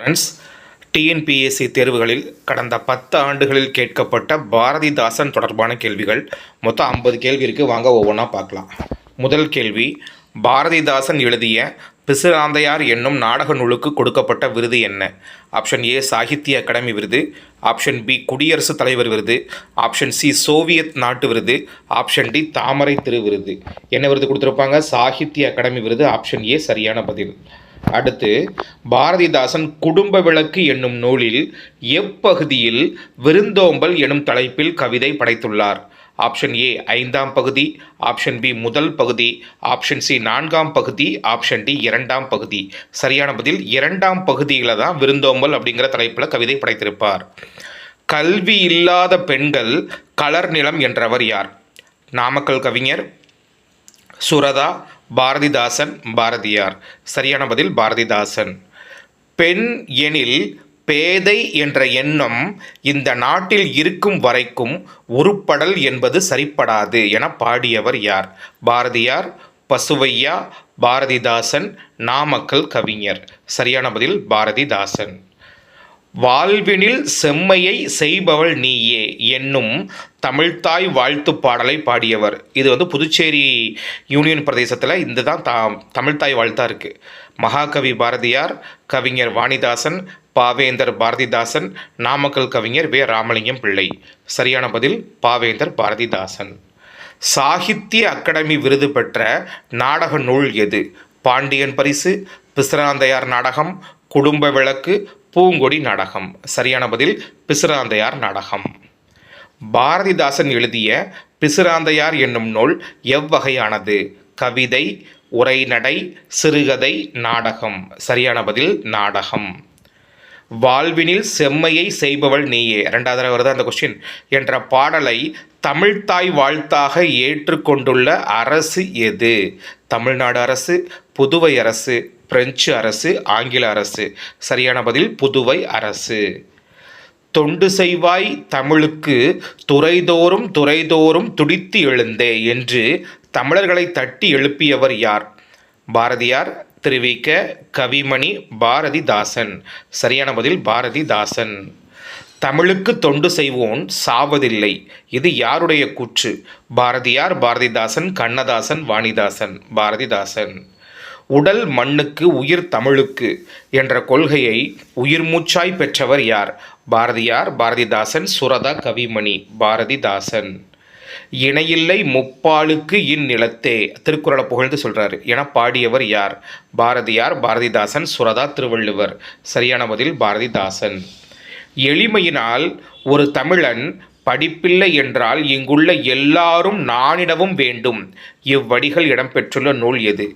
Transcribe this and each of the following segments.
Friends, TNPSC தேர்வுகளில் கடந்த 10 ஆண்டுகளில் கேட்கப்பட்ட பாரதிதாசன் தொடர்பான கேள்விகள் மொத்தம் 50 கேள்வி இருக்குது. வாங்க ஒவ்வொன்றா பார்க்கலாம். முதல் கேள்வி, பாரதிதாசன் எழுதிய பிசிராந்தையார் என்னும் நாடக நூலுக்கு கொடுக்கப்பட்ட விருது என்ன? ஆப்ஷன் ஏ சாகித்ய அகாடமி விருது, ஆப்ஷன் பி குடியரசுத் தலைவர் விருது, ஆப்ஷன் சி சோவியத் நாட்டு விருது, ஆப்ஷன் டி தாமரை திரு விருது. என்ன விருது கொடுத்துருப்பாங்க? சாகித்ய அகாடமி விருது. ஆப்ஷன் ஏ சரியான பதில். அடுத்து, பாரதிதாசன் குடும்ப விளக்கு என்னும் நூலில் எப்பகுதியில் விருந்தோம்பல் எனும் தலைப்பில் கவிதை படைத்துள்ளார்? ஆப்ஷன் ஏ 5ஆம் பகுதி, ஆப்ஷன் பி முதல் பகுதி, ஆப்ஷன் சி 4ஆம் பகுதி, ஆப்ஷன் டி 2ஆம் பகுதி. சரியான பதில் 2ஆம் பகுதியில் தான் விருந்தோம்பல் அப்படிங்கிற தலைப்பில் கவிதை படைத்திருப்பார். கல்வி இல்லாத பெண்கள் கலர் நிலம் என்றவர் யார்? நாமக்கல் கவிஞர், சுரதா, பாரதிதாசன், பாரதியார். சரியான பதில் பாரதிதாசன். பெண் எனில் பேதை என்ற எண்ணம் இந்த நாட்டில் இருக்கும் வரைக்கும் உருப்படல் என்பது சரிப்படாது என பாடியவர் யார்? பாரதியார், பசுவையா, பாரதிதாசன், நாமக்கல் கவிஞர். சரியான பதில் பாரதிதாசன். வாழ்வினில் செம்மையை செய்பவள் நீயே என்னும் தமிழ்த்தாய் வாழ்த்து பாடலை பாடியவர். இது புதுச்சேரி யூனியன் பிரதேசத்தில் இந்த தான் தமிழ்த்தாய் வாழ்த்தாக இருக்குது. மகாகவி பாரதியார், கவிஞர் வாணிதாசன், பாவேந்தர் பாரதிதாசன், நாமக்கல் கவிஞர் வே ராமலிங்கம் பிள்ளை. சரியான பதில் பாவேந்தர் பாரதிதாசன். சாகித்ய அகாடமி விருது பெற்ற நாடக நூல் எது? பாண்டியன் பரிசு, பிசிராந்தையார் நாடகம், குடும்ப விளக்கு, பூங்கொடி நாடகம். சரியான பதில் பிசிராந்தையார் நாடகம். பாரதிதாசன் எழுதிய பிசிராந்தையார் என்னும் நூல் எவ்வகையானது? கவிதை, உரைநடை, சிறுகதை, நாடகம். சரியான பதில் நாடகம். வாழ்வினில் செம்மையை செய்பவள் நீயே, 2வது தடவை வருது அந்த கொஸ்டின், என்ற பாடலை தமிழ்த்தாய் வாழ்த்தாக ஏற்றுக்கொண்டுள்ள அரசு எது? தமிழ்நாடு அரசு, புதுவை அரசு, பிரெஞ்சு அரசு, ஆங்கில அரசு. சரியான பதில் புதுவை அரசு. தொண்டு செய்வாய் தமிழுக்கு துறைதோறும் துறைதோறும் துடித்து எழுந்தே என்று தமிழர்களை தட்டி எழுப்பியவர் யார்? பாரதியார், திருவிக, கவிமணி, பாரதிதாசன். சரியான பதில் பாரதிதாசன். தமிழுக்கு தொண்டு செய்வோன் சாவதில்லை, இது யாருடைய கூற்று? பாரதியார், பாரதிதாசன், கண்ணதாசன், வாணிதாசன். பாரதிதாசன். உடல் மண்ணுக்கு உயிர் தமிழுக்கு என்ற கொள்கையை உயிர் மூச்சாய் பெற்றவர் யார்? பாரதியார், பாரதிதாசன், சுரதா, கவிமணி. பாரதிதாசன். இணையில்லை முப்பாலுக்கு இந்நிலத்தே, திருக்குறளை புகழ்ந்து சொல்றாரு என பாடியவர் யார்? பாரதியார், பாரதிதாசன், சுரதா, திருவள்ளுவர். சரியான பதில் பாரதிதாசன். எளிமையினால் ஒரு தமிழன் படிப்பில்லை என்றால் இங்குள்ள எல்லாரும் நானிடவும் வேண்டும் இவ்வடிகள் இடம்பெற்றுள்ள நூல் எது?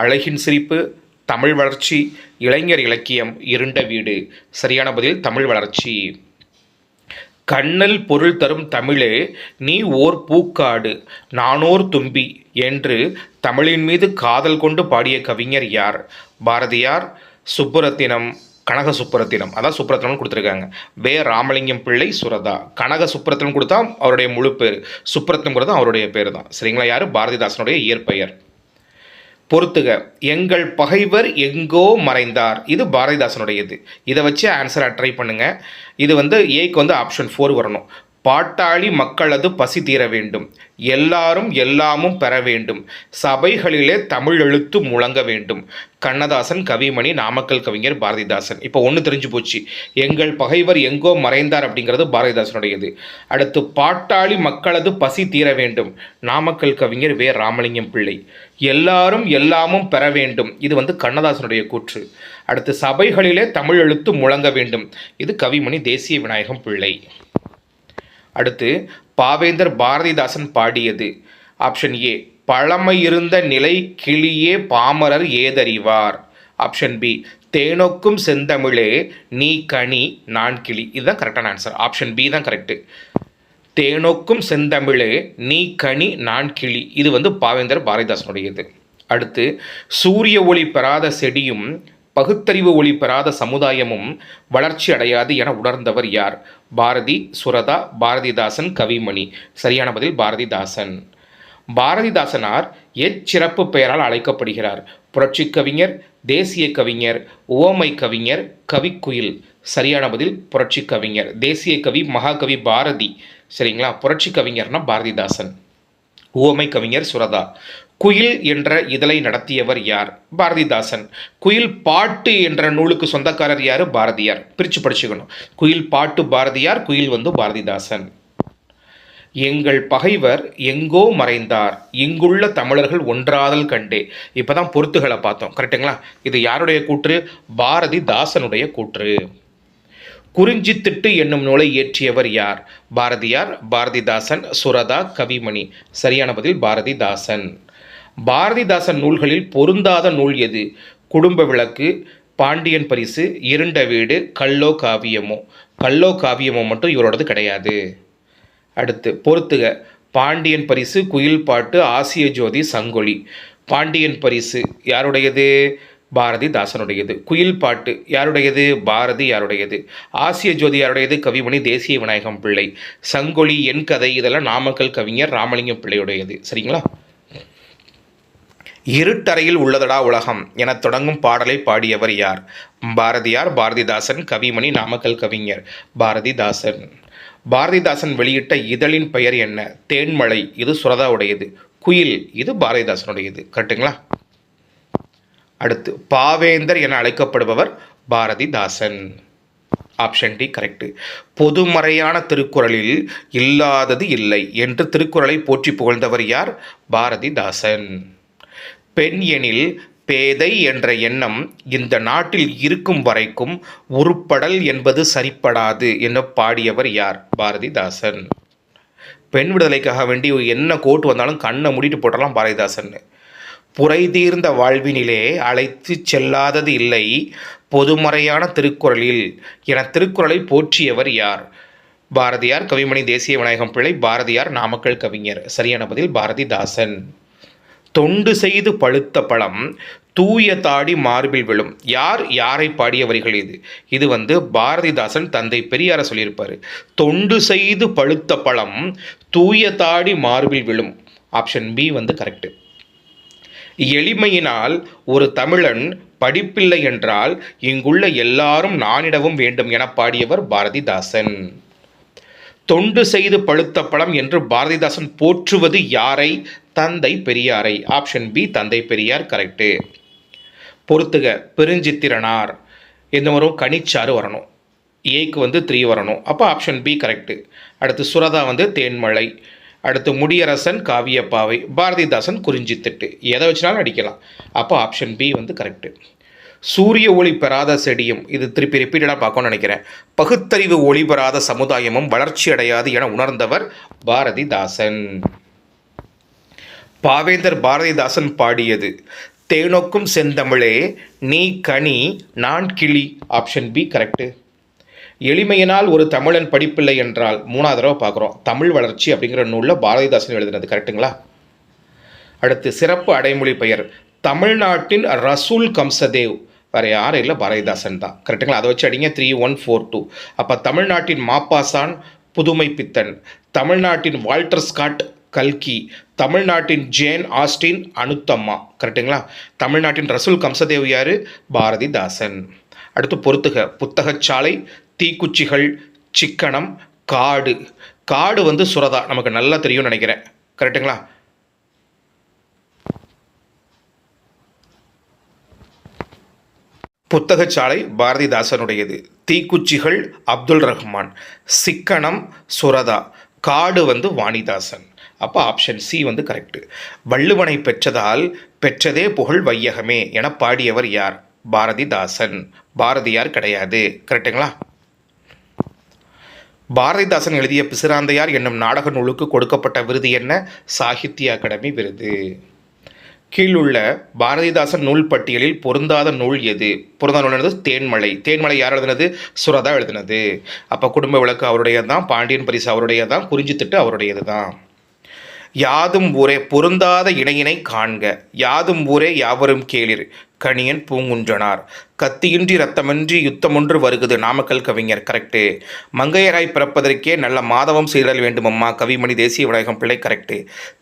அழகின் சிரிப்பு, தமிழ் வளர்ச்சி, இளைஞர் இலக்கியம், இருண்ட வீடு. சரியான பதில் தமிழ் வளர்ச்சி. கண்ணல் பொருள் தரும் தமிழே நீ ஓர் பூக்காடு நானோர் தும்பி என்று தமிழின் மீது காதல் கொண்டு பாடிய கவிஞர் யார்? பாரதியார், சுப்புரத்தினம், கனக சுப்புரத்தினம். அதான் சுப்புரத்தினம் கொடுத்துருக்காங்க. வே ராமலிங்கம் பிள்ளை, சுரதா. கனக சுப்புரத்தினம் கொடுத்தா அவருடைய முழு பேர், சுப்புரத்தினம் கொடுத்தா அவருடைய பேர் தான். சரிங்களா? யார்? பாரதிதாசனுடைய இயற்பெயர். பொறுத்துக, எங்கள் பகைவர் எங்கோ மறைந்தார். இது பாரதிதாசனுடையது. இதை வச்சு ஆன்சரை ட்ரை பண்ணுங்க. இது ஏக்கு ஆப்ஷன் 4 வரணும். பாட்டாளி மக்களது பசி தீர வேண்டும், எல்லாரும் எல்லாமும் பெற வேண்டும், சபைகளிலே தமிழ் எழுத்து முழங்க வேண்டும். கண்ணதாசன், கவிமணி, நாமக்கல் கவிஞர், பாரதிதாசன். இப்போ ஒன்று தெரிஞ்சு போச்சு. எங்கள் பகைவர் எங்கோ மறைந்தார் அப்படிங்கிறது பாரதிதாசனுடையது. அடுத்து பாட்டாளி மக்களது பசி தீர வேண்டும், நாமக்கல் கவிஞர் வே ராமலிங்கம் பிள்ளை. எல்லாரும் எல்லாமும் பெற வேண்டும், இது கண்ணதாசனுடைய கூற்று. அடுத்து சபைகளிலே தமிழ் எழுத்து முழங்க வேண்டும், இது கவிமணி தேசிய விநாயகம் பிள்ளை. அடுத்து பாவேந்தர் பாரதிதாசன் பாடியது. ஆப்ஷன் ஏ பழமையிருந்த நிலை கிளியே பாமரர் ஏதறிவார். ஆப்ஷன் பி தேனொக்கும் செந்தமிழே நீ கனி நான் கிளி. இதுதான் கரெக்டான ஆன்சர். ஆப்ஷன் பி தான் கரெக்டு. தேனொக்கும் செந்தமிழே நீ கனி நான் கிளி, இது பாவேந்தர் பாரதிதாசனுடையது. அடுத்து சூரிய ஒளி பெறாத செடியும் பகுத்தறிவு ஒளி பெறாத சமுதாயமும் வளர்ச்சி அடையாது என உணர்ந்தவர் யார்? பாரதி, சுரதா, பாரதிதாசன், கவிமணி. சரியான பதில் பாரதிதாசன். பாரதிதாசனார் எச்சிறப்பு பெயரால் அழைக்கப்படுகிறார்? புரட்சி கவிஞர், தேசிய கவிஞர், உவமை கவிஞர், கவிக்குயில். சரியான பதில் புரட்சி கவிஞர். தேசிய கவி மகாகவி பாரதி. சரிங்களா? புரட்சி கவிஞர்னா பாரதிதாசன். உவமை கவிஞர் சுரதா. குயில் என்ற இதழை நடத்தியவர் யார்? பாரதிதாசன். குயில் பாட்டு என்ற நூலுக்கு சொந்தக்காரர் யார்? பாரதியார். பிரித்து படிச்சுக்கணும். குயில் பாட்டு பாரதியார், குயில் வந்து பாரதிதாசன். எங்கள் பகைவர் எங்கோ மறைந்தார், இங்குள்ள தமிழர்கள் ஒன்றாதல் கண்டே. இப்போ தான் பொறுத்துகளை பார்த்தோம். கரெக்டுங்களா? இது யாருடைய கூற்று? பாரதிதாசனுடைய கூற்று. குறிஞ்சித்திட்டு என்னும் நூலை இயற்றியவர் யார்? பாரதியார், பாரதிதாசன், சுரதா, கவிமணி. சரியான பதில் பாரதிதாசன். பாரதிதாசன் நூல்களில் பொருந்தாத நூல் எது? குடும்ப விளக்கு, பாண்டியன் பரிசு, இருண்ட வீடு, கல்லோ காவியமோ. கல்லோ காவியமோ மட்டும் இவரோடது கிடையாது. அடுத்து பொறுத்துக. பாண்டியன் பரிசு, குயில் பாட்டு, ஆசிய ஜோதி, சங்கொலி. பாண்டியன் பரிசு யாருடையது? பாரதிதாசனுடையது. குயில் பாட்டு யாருடையது? பாரதி யாருடையது. ஆசிய ஜோதி யாருடையது? கவிமணி தேசிய விநாயகம் பிள்ளை. சங்கொலி, என் கதை இதெல்லாம் நாமக்கல் கவிஞர் ராமலிங்கம் பிள்ளையுடையது. சரிங்களா? இருட்டறையில் உள்ளதடா உலகம் என தொடங்கும் பாடலை பாடியவர் யார்? பாரதியார், பாரதிதாசன், கவிமணி, நாமக்கல் கவிஞர். பாரதிதாசன். பாரதிதாசன் வெளியிட்ட இதழின் பெயர் என்ன? தேன்மழை, இது சுரதாவுடையது. குயில், இது பாரதிதாசனுடையது. கரெக்டுங்களா? அடுத்து பாவேந்தர் என அழைக்கப்படுபவர் பாரதிதாசன். Option D correct. பொதுமறையான திருக்குறளில் இல்லாதது இல்லை என்று திருக்குறளை போற்றி புகழ்ந்தவர் யார்? பாரதிதாசன். பெண் எனில் பேதை என்ற எண்ணம் இந்த நாட்டில் இருக்கும் வரைக்கும் உருப்படல் என்பது சரிப்படாது என பாடியவர் யார்? பாரதிதாசன். பெண் விடுதலைக்காக வேண்டி என்ன கோட்டு வந்தாலும் கண்ணை மூடிட்டு போட்டலாம் பாரதிதாசன். புரைதீர்ந்த வாழ்வினிலே அழைத்து செல்லாதது இல்லை பொதுமறையான திருக்குறளில் என திருக்குறளை போற்றியவர் யார்? பாரதியார், கவிமணி தேசிய விநாயகம் பிள்ளை. பாரதியார், நாமக்கல் கவிஞர். சரியான பதில் பாரதிதாசன். தொண்டு செய்து பழுத்த பழம் தூய தாடி மார்பில் விழும். யார் யாரை பாடிய வரிகள் இது? இது வந்து பாரதிதாசன் தந்தை பெரியாரை சொல்லியிருப்பார். தொண்டு செய்து பழுத்த பழம் தூய தாடி மார்பில் விழும். ஆப்ஷன் பி வந்து கரெக்டு. எளிமையினால் ஒரு தமிழன் படிப்பில்லை என்றால் இங்குள்ள எல்லாரும் நானிடவும் வேண்டும் என பாடியவர் பாரதிதாசன். தொண்டு செய்து பழுத்த பழம் என்று பாரதிதாசன் போற்றுவது யாரை? தந்தை பெரியாரை. ஆப்ஷன் பி தந்தை பெரியார் கரெக்டு. பொறுத்துக. பெருஞ்சித்திரனார் எந்த வரும்? கனிச்சாறு வரணும். ஏக்கு வந்து 3 வரணும். அப்போ ஆப்ஷன் பி கரெக்டு. அடுத்து சுரதா வந்து தேன்மழை. அடுத்து முடியரசன் காவியப்பாவை. பாரதிதாசன் குறிஞ்சித்திட்டு. எதை வச்சுனாலும் அடிக்கலாம். அப்போ ஆப்ஷன் பி வந்து கரெக்டு. சூரிய ஒளி பெறாத செடியும், இது திருப்பி ரிப்பீட்டடாக பார்க்கணும்னு நினைக்கிறேன். பகுத்தறிவு ஒளி பெறாத சமுதாயமும் வளர்ச்சி அடையாது என உணர்ந்தவர் பாரதிதாசன். பாவேந்தர் பாரதிதாசன் பாடியது தேனொக்கும் செந்தமிழே நீ கனி நான் கிளி. Option B correct. எளிமையினால் ஒரு தமிழன் படிப்பில்லை என்றால் 3வது தடவை பார்க்குறோம். தமிழ் வளர்ச்சி அப்படிங்கிற நூலில் பாரதிதாசன் எழுதினது. கரெக்டுங்களா? அடுத்து சிறப்பு அடைமொழி பெயர். தமிழ்நாட்டின் ரசூல் கம்சதேவ் வேறு யாரும் இல்லை, பாரதிதாசன் தான். கரெக்டுங்களா? அதை வச்சு அடிங்க 3142. அப்போ தமிழ்நாட்டின் மாப்பாசான் புதுமை பித்தன், தமிழ்நாட்டின் வால்டர் ஸ்காட் கல்கி, தமிழ்நாட்டின் ஜேன் ஆஸ்டின் அனுத்தம்மா. கரெக்டுங்களா? தமிழ்நாட்டின் ரசூல் கம்சதேவ் யார்? பாரதிதாசன். அடுத்து பொறுத்துக. புத்தகச்சாலை, தீக்குச்சிகள், சிக்கனம், காடு. காடு வந்து சுரதா, நமக்கு நல்லா தெரியும்னு நினைக்கிறேன். கரெக்டுங்களா? புத்தகச்சாலை பாரதிதாசனுடையது. தீக்குச்சிகள் அப்துல் ரஹ்மான். சிக்கனம் சுரதா. காடு வந்து வாணிதாசன். அப்போ ஆப்ஷன் சி வந்து கரெக்டு. வள்ளுவனை பெற்றதால் பெற்றதே புகழ் வையகமே என பாடியவர் யார்? பாரதிதாசன். பாரதியார் கிடையாது. கரெக்டுங்களா? பாரதிதாசன் எழுதிய பிசிராந்தையார் என்னும் நாடக நூலுக்கு கொடுக்கப்பட்ட விருது என்ன? சாகித்ய அகாடமி விருது. கீழுள்ள பாரதிதாசன் நூல் பட்டியலில் பொருந்தாத நூல் எது? பொருந்தாத நூல் என்னது? தேன்மழை. தேன்மழை யார் எழுதினது? சுரதா எழுதினது. அப்போ குடும்ப விளக்கு அவருடையது தான். பாண்டியன் பரிசு அவருடையது தான். குறிஞ்சித்திட்டு அவருடையது தான். யாதும் ஊரே பொருந்தாத இணையினை காண்க. யாதும் ஊரே யாவரும் கேளிர். கணியன் பூங்குன்றனார். கத்தியின்றி ரத்தமின்றி யுத்தமொன்று வருகுது நாமக்கல் கவிஞர். கரெக்டு. மங்கையராய் பிறப்பதற்கே நல்ல மாதவம் செய்தல் வேண்டுமம்மா கவிமணி தேசிய விநாயகம் பிள்ளை. கரெக்டு.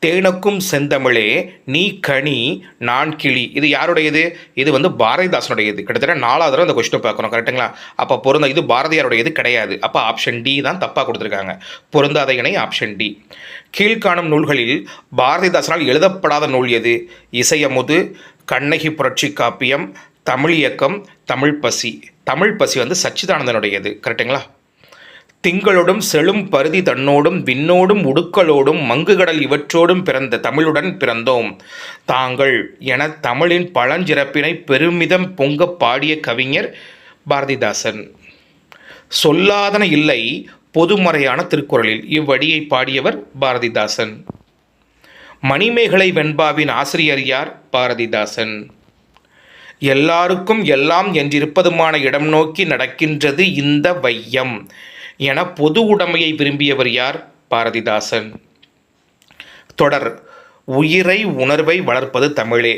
தேனுக்கும் செந்தமிழே நீ கனி நான் கிளி, இது யாருடையது? இது வந்து பாரதிதாசனுடையது. கிட்டத்தட்ட 4வது தடவை இந்த கொஸ்டின் பார்க்கணும். கரெக்டுங்களா? அப்போ பொருந்த இது பாரதியாருடையது கிடையாது. அப்போ ஆப்ஷன் டி தான் தப்பாக கொடுத்துருக்காங்க. பொருந்தாத இணை ஆப்ஷன் டி. கீழ்காணும் நூல்களில் பாரதிதாசனால் எழுதப்படாத நூல் எது? இசையமுது, கண்ணகி புரட்சி காப்பியம், தமிழ் இயக்கம், தமிழ் பசி. தமிழ் பசி வந்து சச்சிதானந்தனுடையது. கரெக்டுங்களா? திங்களோடும் செழும் பருதி தன்னோடும் விண்ணோடும் உடுக்களோடும் மங்குகடல் இவற்றோடும் பிறந்த தமிழுடன் பிறந்தோம் தாங்கள் என தமிழின் பழஞ்சிறப்பினை பெருமிதம் பொங்க பாடிய கவிஞர் பாரதிதாசன். சொல்லாதன இல்லை பொதுமறையான திருக்குறளில் இவ்வடியை பாடியவர் பாரதிதாசன். மணிமேகலை வெண்பாவின் ஆசிரியர் யார்? பாரதிதாசன். எல்லாருக்கும் எல்லாம் என்றிருப்பதுமான இடம் நோக்கி நடக்கின்றது இந்த வையம் என பொது உடைமையை விரும்பியவர் யார்? பாரதிதாசன். தொடர். உயிரை உணர்வை வளர்ப்பது தமிழே,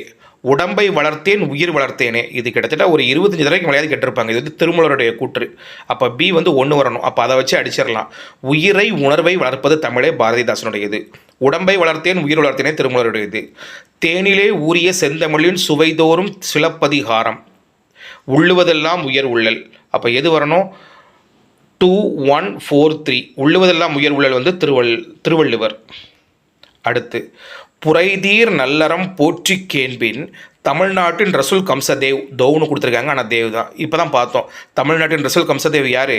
உடம்பை வளர்த்தேன் உயிர் வளர்த்தேனே. இது கிட்டத்தட்ட ஒரு 25 தடவைக்கு மேலேயாவது கேட்டிருப்பாங்க. இது வந்து திருமூலருடைய கூற்று. அப்போ பி வந்து 1 வரணும். அப்போ அதை வச்சு அடிச்சிடலாம். உயிரை உணர்வை வளர்ப்பது தமிழே பாரதிதாசனுடையது. உடம்பை வளர்த்தேன் உயிர் வளர்த்தேனே திருமூலருடையது. தேனிலே ஊறிய செந்தமிழின் சுவைதோறும் சிலப்பதிகாரம், உள்ளுவதெல்லாம் உயர் உள்ளல். அப்போ எது வரணும்? 2, 1, 4, 3. உள்ளுவதெல்லாம் உயர் உள்ளல் வந்து திருவள்ளுவர். அடுத்து. புரைதீர் நல்லறம் போற்றி கேண்பின் தமிழ்நாட்டின் ரசூல் கம்சதேவ். தௌன்னு கொடுத்துருக்காங்க, ஆனால் தேவ் தான். இப்போ தான் பார்த்தோம். தமிழ்நாட்டின் ரசூல் கம்சதேவ் யார்?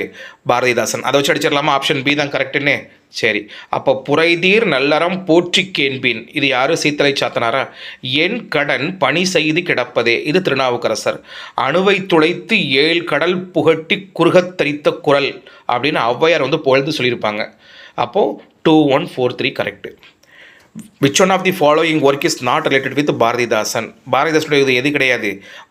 பாரதிதாசன். அதை வச்சு அடிச்சிடலாமா? ஆப்ஷன் பி தான் கரெக்டுன்னு. சரி. அப்போ புரைதீர் நல்லறம் போற்றி கேண்பின் இது யார்? சீத்தலை சாத்தனாரா? என் கடன் பணி செய்து கிடப்பதே, இது திருநாவுக்கரசர். அணுவை துளைத்து 7 கடல் புகட்டி குறுகத்தரித்த குரல் அப்படின்னு ஔவையார் வந்து புகழ்ந்து சொல்லியிருப்பாங்க. அப்போது 2, 1, 4, 3 correct. Which one of the following work is not related with Bharathidasan? பாரதிதாசனுடைய எது கிடையாது?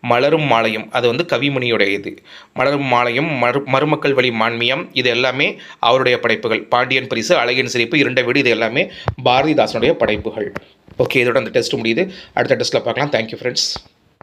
மலரும் மாலையும். அது வந்து கவிமணியுடைய இது. மலரும் மாலையும், மருமக்கள் வழி மான்மியம், இது எல்லாமே அவருடைய படைப்புகள். பாண்டியன் பரிசு, அழகின் சிரிப்பு, இருண்ட வீடு, இது எல்லாமே பாரதிதாசனுடைய படைப்புகள். ஓகே, இதோட அந்த டெஸ்ட் முடியுது. அடுத்த டெஸ்ட்டில் பார்க்கலாம். Thank you friends.